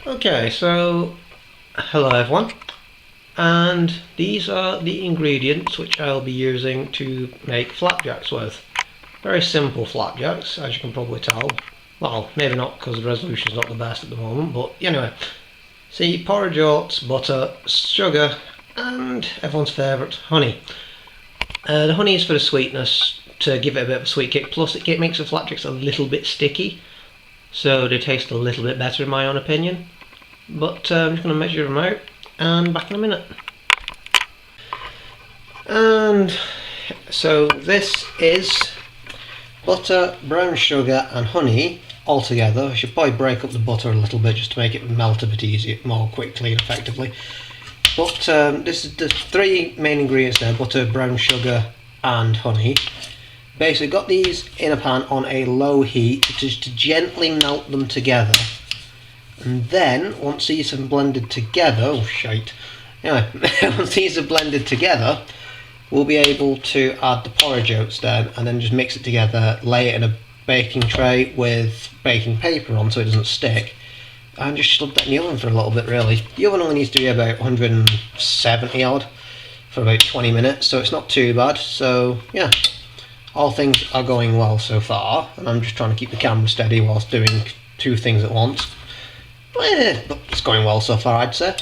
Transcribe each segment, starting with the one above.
Okay, so hello everyone, and these are the ingredients which I'll be using to make flapjacks with. Very simple flapjacks, as you can probably tell. Well, maybe not because the resolution's not the best at the moment, but anyway. See, porridge, oats, butter, sugar, and everyone's favourite, honey. The honey is for the sweetness, to give it a bit of a sweet kick, plus it makes the flapjacks a little bit sticky, so they taste a little bit better in my own opinion. But I'm just going to measure them out and back in a minute. And so this is butter, brown sugar and honey all together. I should probably break up the butter a little bit just to make it melt a bit easier, more quickly and effectively. But this is the three main ingredients there: butter, brown sugar and honey. Basically got these in a pan on a low heat just to gently melt them together. And then, once these have blended together, oh shite, anyway, once these are blended together, we'll be able to add the porridge oats then, and then just mix it together, lay it in a baking tray with baking paper on so it doesn't stick, and just shove that in the oven for a little bit really. The oven only needs to be about 170 odd for about 20 minutes, so it's not too bad. So yeah, all things are going well so far, and I'm just trying to keep the camera steady whilst doing two things at once. But it's going well so far, I'd say.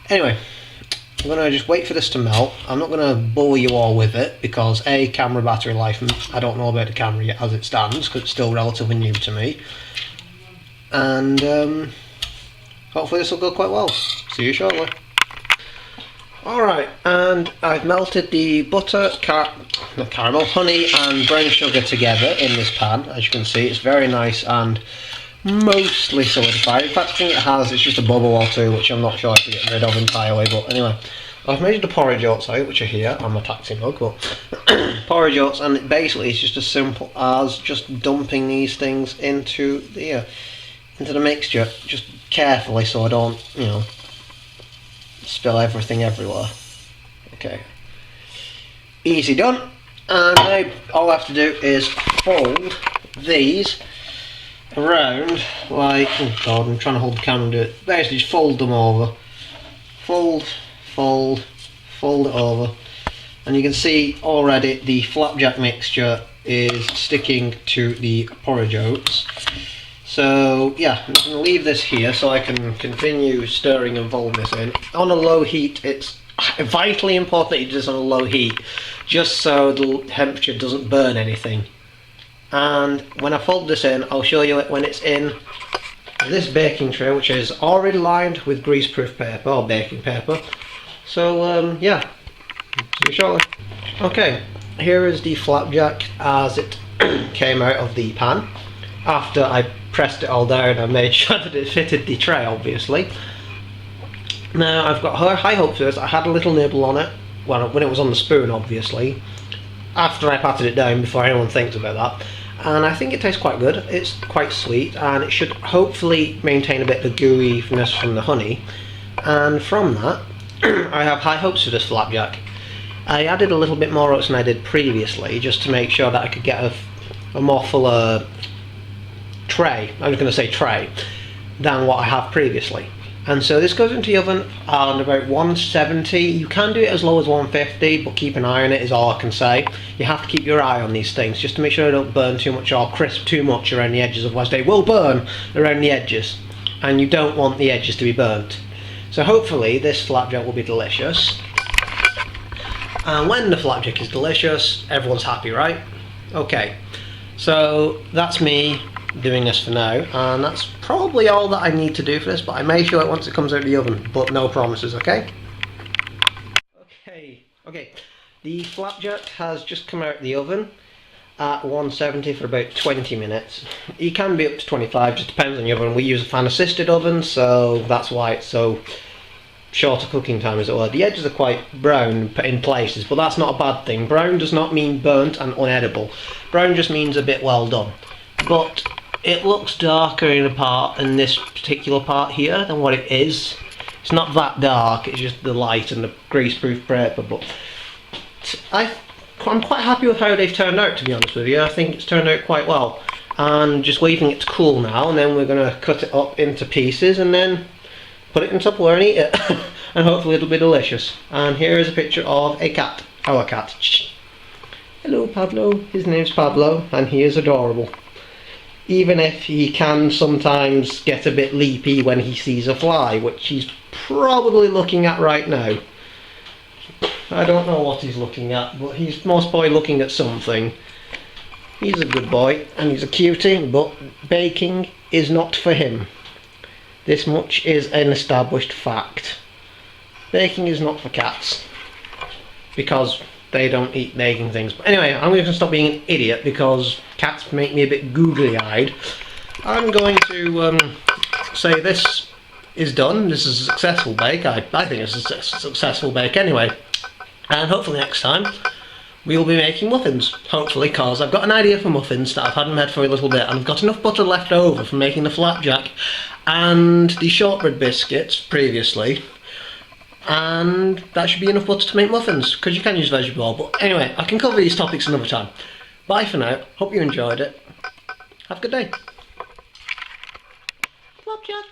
Anyway, I'm going to just wait for this to melt. I'm not going to bore you all with it because A, camera battery life, and I don't know about the camera yet as it stands because it's still relatively new to me. And hopefully this will go quite well. See you shortly. Alright, and I've melted the butter, not caramel, honey and brown sugar together in this pan. As you can see, it's very nice and mostly solidified. In fact, I think it has, it's just a bubble or two, which I'm not sure if to get rid of entirely, but anyway. I've measured the porridge oats out, which are here on my taxi mug, but porridge oats, and basically it's just as simple as just dumping these things into the mixture, just carefully so I don't, spill everything everywhere. Okay. Easy done. And now all I have to do is fold these around like, oh god, I'm trying to hold the camera and do it. Basically just fold them over. Fold it over. And you can see already the flapjack mixture is sticking to the porridge oats. So yeah, I'm just going to leave this here so I can continue stirring and folding this in. On a low heat, it's vitally important that you do this on a low heat, just so the temperature doesn't burn anything. And when I fold this in, I'll show you it when it's in this baking tray, which is already lined with greaseproof paper or baking paper. So yeah, see you shortly. Okay, here is the flapjack as it came out of the pan. After I pressed it all down, I made sure that it fitted the tray, obviously. Now I've got high hopes for this. I had a little nibble on it when it was on the spoon, obviously, after I patted it down before anyone thinks about that. And I think it tastes quite good. It's quite sweet, and it should hopefully maintain a bit of gooiness from the honey. And from that, I have high hopes for this flapjack. I added a little bit more oats than I did previously, just to make sure that I could get a more fuller tray, I'm just going to say tray, than what I have previously. And so this goes into the oven on about 170. You can do it as low as 150, but keep an eye on it is all I can say. You have to keep your eye on these things just to make sure they don't burn too much or crisp too much around the edges, otherwise they will burn around the edges, and you don't want the edges to be burnt. So hopefully this flapjack will be delicious. And when the flapjack is delicious, everyone's happy, right? Okay, so that's me doing this for now, and that's probably all that I need to do for this, but I may show it once it comes out of the oven, but no promises, okay? Okay, the flapjack has just come out of the oven at 170 for about 20 minutes. You can be up to 25, just depends on your oven. We use a fan assisted oven, so that's why it's so shorter cooking time, as it were. The edges are quite brown in places, but that's not a bad thing. Brown does not mean burnt and unedible. Brown just means a bit well done. But it looks darker in this particular part here than what it is. It's not that dark, it's just the light and the greaseproof paper, but I'm quite happy with how they've turned out, to be honest with you. I think it's turned out quite well. And just leaving it to cool now, and then we're going to cut it up into pieces and then put it in Tupperware and eat it. And hopefully it'll be delicious. And here is a picture of a cat. Our cat. Hello Pablo. His name's Pablo and he is adorable. Even if he can sometimes get a bit leapy when he sees a fly, which he's probably looking at right now. I don't know what he's looking at, but he's most probably looking at something. He's a good boy and he's a cutie, but baking is not for him. This much is an established fact. Baking is not for cats because they don't eat baking things. But anyway, I'm going to stop being an idiot because cats make me a bit googly-eyed. I'm going to say this is done. This is a successful bake. I think it's a successful bake anyway. And hopefully next time we'll be making muffins. Hopefully, because I've got an idea for muffins that I've hadn't made for a little bit, and I've got enough butter left over from making the flapjack and the shortbread biscuits previously. And that should be enough butter to make muffins, because you can use vegetable oil. But anyway, I can cover these topics another time. Bye for now. Hope you enjoyed it. Have a good day. Flapjack.